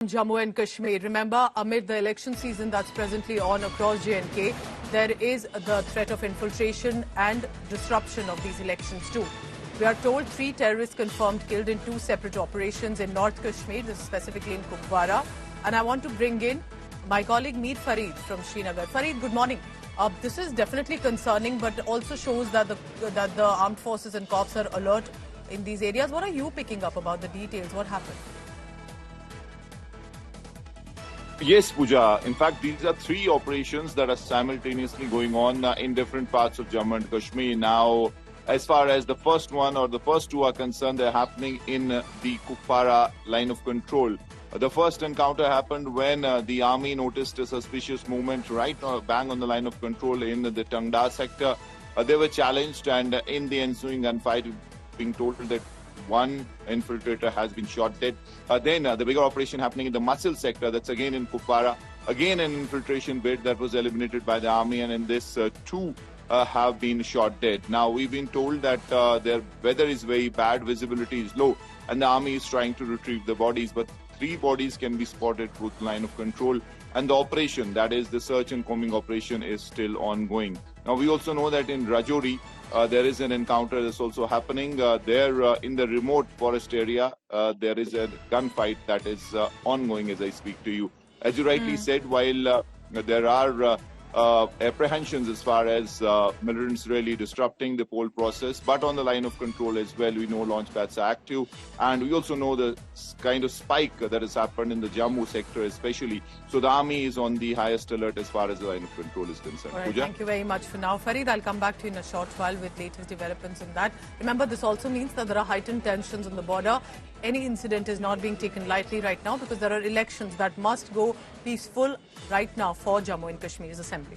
Jammu and Kashmir. Remember, amid the election season that's presently on across J&K, there is the threat of infiltration and disruption of these elections too. We are told 3 terrorists confirmed killed in 2 separate operations in North Kashmir, this is specifically in Kupwara. And I want to bring in my colleague Mir Farid from Srinagar. Farid, good morning. This is definitely concerning, but also shows that the armed forces and cops are alert in these areas. What are you picking up about the details? What happened? Yes, Pooja. In fact, these are 3 operations that are simultaneously going on in different parts of Jammu and Kashmir. Now, as far as the first one or the first 2 are concerned, they're happening in the Kupwara line of control. The first encounter happened when the army noticed a suspicious movement right bang on the line of control in the Tangda sector. They were challenged, and in the ensuing gunfight, being told that 1 infiltrator has been shot dead. Then the bigger operation happening in the Musil sector, that's again in Kupwara. Again an infiltration bid that was eliminated by the army, and in this 2 have been shot dead. Now we've been told that their weather is very bad, visibility is low, and the army is trying to retrieve the bodies. But 3 bodies can be spotted through the line of control, and the operation, that is the search and combing operation, is still ongoing. Now we also know that in Rajouri, there is an encounter that's also happening. There in the remote forest area, there is a gunfight that is ongoing as I speak to you. As you rightly said, while there are apprehensions as far as militants really disrupting the poll process, but on the line of control as well, we know launch pads are active, and we also know the kind of spike that has happened in the Jammu sector especially. So the army is on the highest alert as far as the line of control is concerned. All right, thank you very much for now. Farid, I'll come back to you in a short while with latest developments on that. Remember, this also means that there are heightened tensions on the border. Any incident is not being taken lightly right now because there are elections that must go peaceful right now for Jammu and Kashmir's assembly.